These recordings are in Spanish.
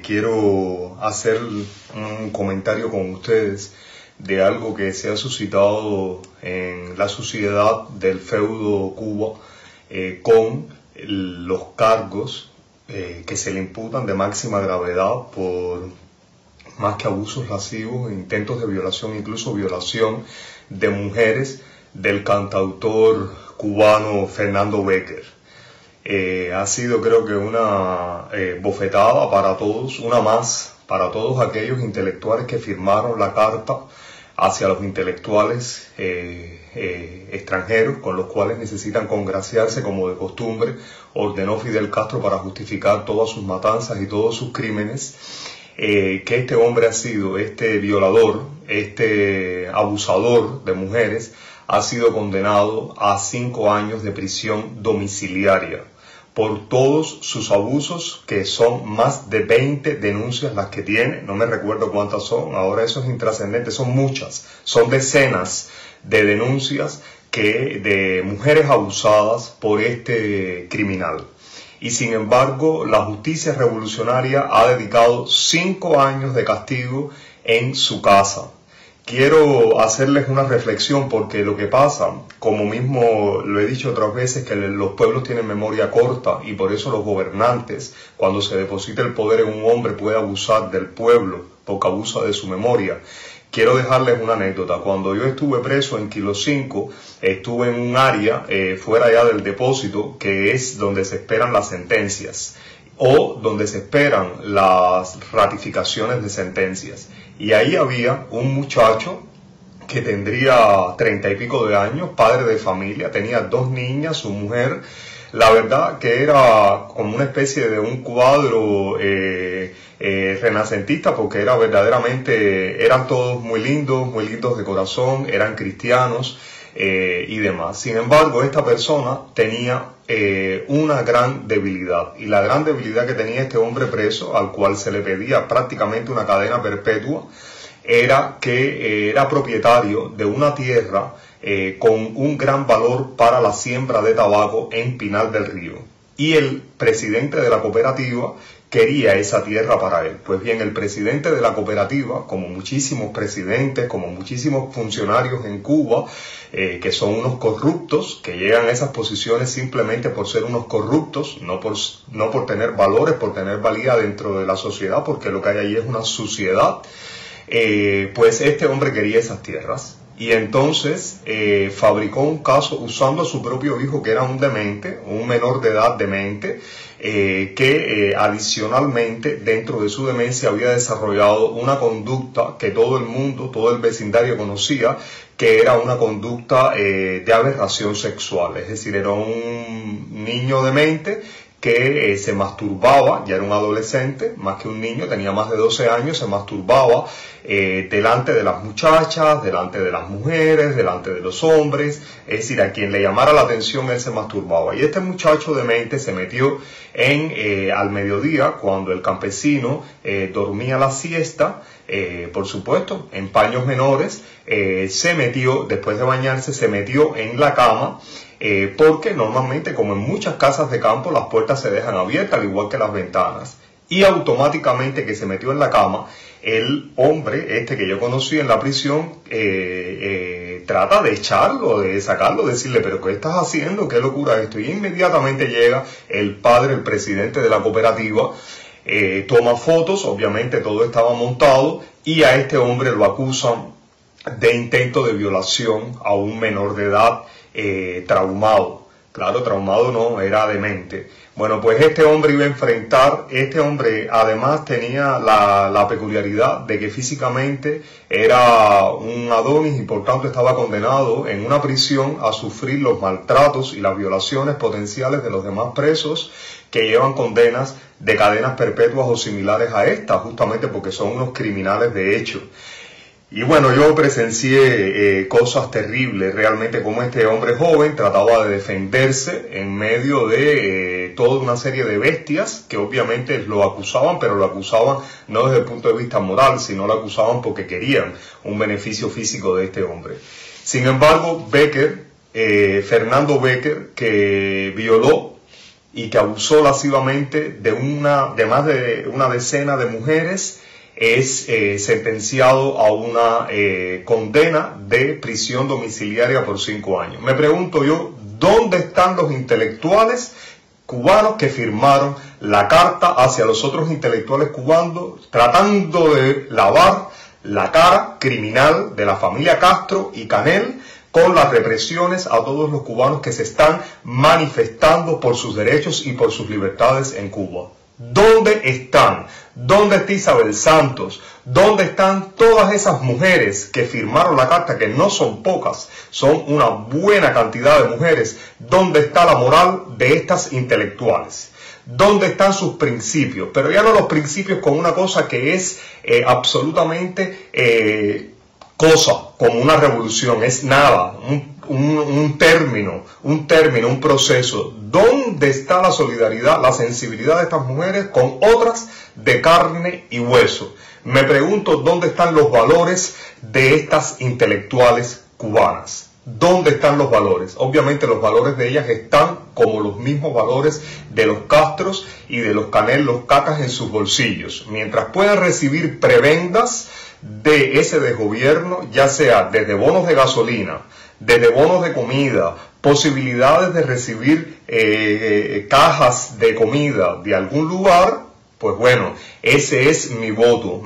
quiero hacer un comentario con ustedes de algo que se ha suscitado en la sociedad del feudo Cuba con los cargos que se le imputan de máxima gravedad por más que abusos lascivos, intentos de violación, incluso violación de mujeres del cantautor cubano Fernando Béquer. Ha sido, creo que, una bofetada para todos, una más para todos aquellos intelectuales que firmaron la carta hacia los intelectuales extranjeros con los cuales necesitan congraciarse como de costumbre, ordenó Fidel Castro para justificar todas sus matanzas y todos sus crímenes. Que este hombre ha sido, este violador, este abusador de mujeres, ha sido condenado a 5 años de prisión domiciliaria por todos sus abusos, que son más de 20 denuncias las que tiene, no me recuerdo cuántas son, ahora eso es intrascendente, son muchas, son decenas de denuncias de mujeres abusadas por este criminal. Y sin embargo, la justicia revolucionaria ha dedicado 5 años de castigo en su casa. Quiero hacerles una reflexión porque lo que pasa, como mismo lo he dicho otras veces, que los pueblos tienen memoria corta y por eso los gobernantes, cuando se deposita el poder en un hombre, puede abusar del pueblo porque abusa de su memoria. Quiero dejarles una anécdota. Cuando yo estuve preso en Kilo 5, estuve en un área fuera ya del depósito, que es donde se esperan las sentencias o donde se esperan las ratificaciones de sentencias. Y ahí había un muchacho que tendría 30 y pico de años, padre de familia, tenía 2 niñas, su mujer. La verdad que era como una especie de un cuadro renacentista, porque era verdaderamente, eran todos muy lindos de corazón, eran cristianos y demás. Sin embargo, esta persona tenía una gran debilidad, y la gran debilidad que tenía este hombre preso, al cual se le pedía prácticamente una cadena perpetua, era que era propietario de una tierra con un gran valor para la siembra de tabaco en Pinar del Río. Y el presidente de la cooperativa quería esa tierra para él. Pues bien, el presidente de la cooperativa, como muchísimos presidentes, como muchísimos funcionarios en Cuba, que son unos corruptos, que llegan a esas posiciones simplemente por ser unos corruptos, no por tener valores, por tener valía dentro de la sociedad, porque lo que hay allí es una suciedad, pues este hombre quería esas tierras. Y entonces fabricó un caso usando a su propio hijo, que era un demente, un menor de edad demente, que adicionalmente dentro de su demencia había desarrollado una conducta que todo el mundo, todo el vecindario conocía, que era una conducta de aberración sexual. Es decir, era un niño demente que se masturbaba, ya era un adolescente, más que un niño, tenía más de 12 años, se masturbaba delante de las muchachas, delante de las mujeres, delante de los hombres, es decir, a quien le llamara la atención él se masturbaba. Y este muchacho demente se metió al mediodía, cuando el campesino dormía la siesta, por supuesto, en paños menores, se metió, después de bañarse, se metió en la cama, porque normalmente, como en muchas casas de campo, las puertas se dejan abiertas, al igual que las ventanas. Y automáticamente que se metió en la cama, el hombre que yo conocí en la prisión trata de echarlo, de sacarlo, decirle, pero ¿qué estás haciendo? ¿Qué locura esto? Y inmediatamente llega el padre, el presidente de la cooperativa, toma fotos, obviamente todo estaba montado, y a este hombre lo acusan de intento de violación a un menor de edad traumado. Claro, traumado no, era demente. Bueno, pues este hombre iba a enfrentar, este hombre además tenía la peculiaridad de que físicamente era un Adonis y por tanto estaba condenado en una prisión a sufrir los maltratos y las violaciones potenciales de los demás presos que llevan condenas de cadenas perpetuas o similares a esta, justamente porque son unos criminales de hecho. Y bueno, yo presencié cosas terribles, realmente, como este hombre joven trataba de defenderse en medio de toda una serie de bestias que obviamente lo acusaban, pero lo acusaban no desde el punto de vista moral, sino lo acusaban porque querían un beneficio físico de este hombre. Sin embargo, Fernando Béquer, que violó y que abusó lascivamente de más de una decena de mujeres, es sentenciado a una condena de prisión domiciliaria por 5 años. Me pregunto yo, ¿dónde están los intelectuales cubanos que firmaron la carta hacia los otros intelectuales cubanos tratando de lavar la cara criminal de la familia Castro y Canel con las represiones a todos los cubanos que se están manifestando por sus derechos y por sus libertades en Cuba? ¿Dónde están? ¿Dónde está Isabel Santos? ¿Dónde están todas esas mujeres que firmaron la carta, que no son pocas, son una buena cantidad de mujeres? ¿Dónde está la moral de estas intelectuales? ¿Dónde están sus principios? Pero ya no los principios con una cosa que es absolutamente como una revolución, es nada, un término, un proceso. ¿Dónde está la solidaridad, la sensibilidad de estas mujeres con otras de carne y hueso? Me pregunto dónde están los valores de estas intelectuales cubanas. ¿Dónde están los valores? Obviamente los valores de ellas están como los mismos valores de los Castros y de los Canel, los Cacas, en sus bolsillos. Mientras puedan recibir prebendas de ese desgobierno, ya sea desde bonos de gasolina, desde bonos de comida, posibilidades de recibir cajas de comida de algún lugar, pues bueno, ese es mi voto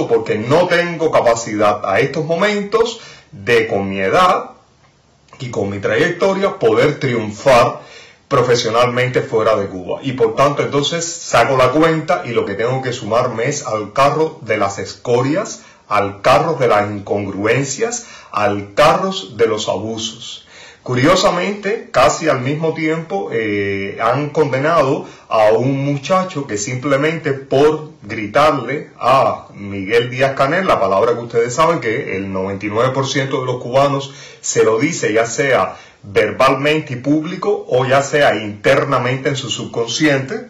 porque no tengo capacidad a estos momentos de, con mi edad y con mi trayectoria, poder triunfar profesionalmente fuera de Cuba. Y por tanto, entonces saco la cuenta y lo que tengo que sumarme es al carro de las escorias, al carro de las incongruencias, al carro de los abusos. Curiosamente, casi al mismo tiempo han condenado a un muchacho que simplemente por gritarle a Miguel Díaz-Canel, la palabra que ustedes saben que el 99% de los cubanos se lo dice, ya sea verbalmente y público o ya sea internamente en su subconsciente,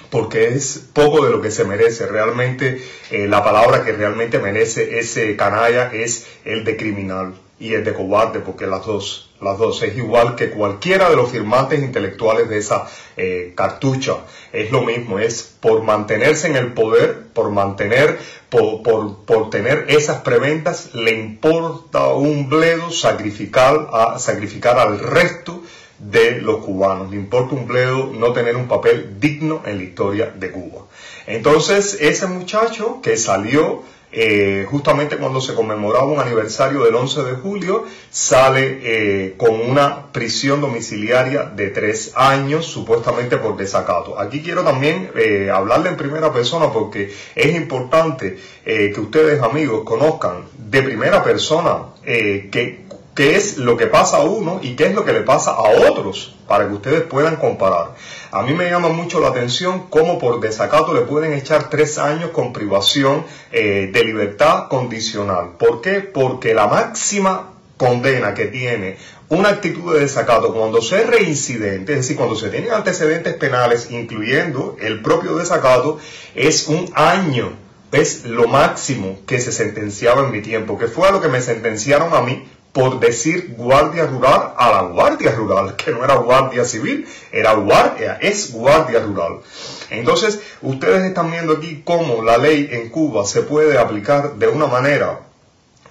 porque es poco de lo que se merece. Realmente la palabra que realmente merece ese canalla es el de criminal y el de cobarde, porque las dos es igual que cualquiera de los firmantes intelectuales de esa cartucha. Es lo mismo, es por mantenerse en el poder, por tener esas prebendas, le importa un bledo sacrificar al resto de los cubanos. Le importa un bledo no tener un papel digno en la historia de Cuba. Entonces, ese muchacho que salió justamente cuando se conmemoraba un aniversario del 11 de julio, sale con una prisión domiciliaria de 3 años, supuestamente por desacato. Aquí quiero también hablarle en primera persona, porque es importante que ustedes, amigos, conozcan de primera persona qué es lo que pasa a uno y qué es lo que le pasa a otros, para que ustedes puedan comparar. A mí me llama mucho la atención cómo por desacato le pueden echar 3 años con privación de libertad condicional. ¿Por qué? Porque la máxima condena que tiene una actitud de desacato cuando se es reincidente, es decir, cuando se tienen antecedentes penales, incluyendo el propio desacato, es 1 año. Es lo máximo que se sentenciaba en mi tiempo, que fue a lo que me sentenciaron a mí por decir guardia rural a la guardia rural, que no era guardia civil, es guardia rural. Entonces, ustedes están viendo aquí cómo la ley en Cuba se puede aplicar de una manera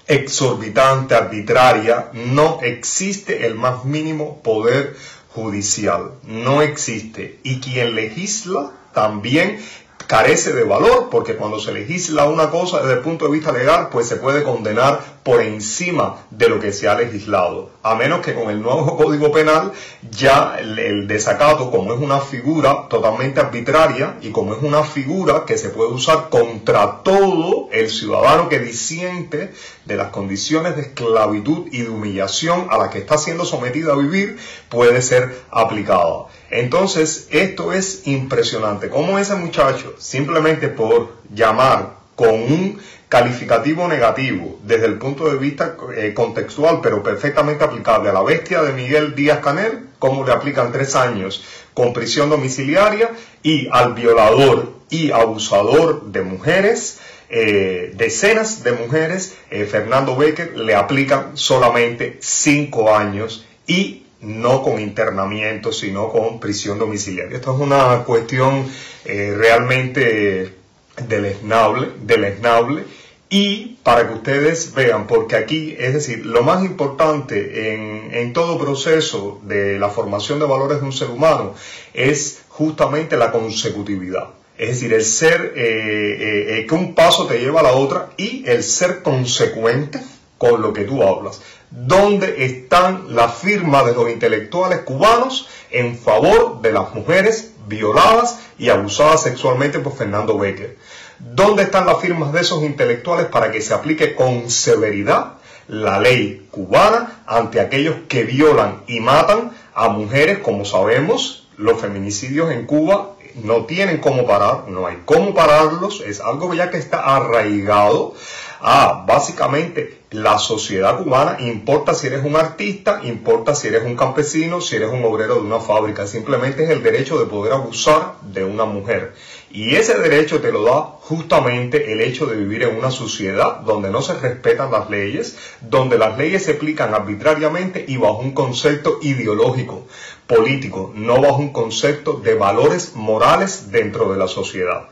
exorbitante, arbitraria. No existe el más mínimo poder judicial, no existe. Y quien legisla también carece de valor, porque cuando se legisla una cosa desde el punto de vista legal, pues se puede condenar por encima de lo que se ha legislado, a menos que con el nuevo Código Penal ya el desacato, como es una figura totalmente arbitraria y como es una figura que se puede usar contra todo el ciudadano que disiente de las condiciones de esclavitud y de humillación a las que está siendo sometido a vivir, puede ser aplicada. Entonces, esto es impresionante. Como ese muchacho, simplemente por llamar con un calificativo negativo desde el punto de vista contextual, pero perfectamente aplicable a la bestia de Miguel Díaz-Canel, como le aplican 3 años con prisión domiciliaria, y al violador y abusador de mujeres, decenas de mujeres, Fernando Béquer, le aplican solamente 5 años y no con internamiento, sino con prisión domiciliaria. Esto es una cuestión realmente deleznable. Y para que ustedes vean, porque aquí, es decir, lo más importante en todo proceso de la formación de valores de un ser humano es justamente la consecutividad. Es decir, el ser, que un paso te lleva a la otra y el ser consecuente con lo que tú hablas. ¿Dónde están las firmas de los intelectuales cubanos en favor de las mujeres violadas y abusadas sexualmente por Fernando Béquer? ¿Dónde están las firmas de esos intelectuales para que se aplique con severidad la ley cubana ante aquellos que violan y matan a mujeres? Como sabemos, los feminicidios en Cuba no tienen cómo parar, no hay cómo pararlos, es algo ya que está arraigado a básicamente la sociedad cubana. Importa si eres un artista, importa si eres un campesino, si eres un obrero de una fábrica, simplemente es el derecho de poder abusar de una mujer. Y ese derecho te lo da justamente el hecho de vivir en una sociedad donde no se respetan las leyes, donde las leyes se aplican arbitrariamente y bajo un concepto ideológico, político, no bajo un concepto de valores morales dentro de la sociedad.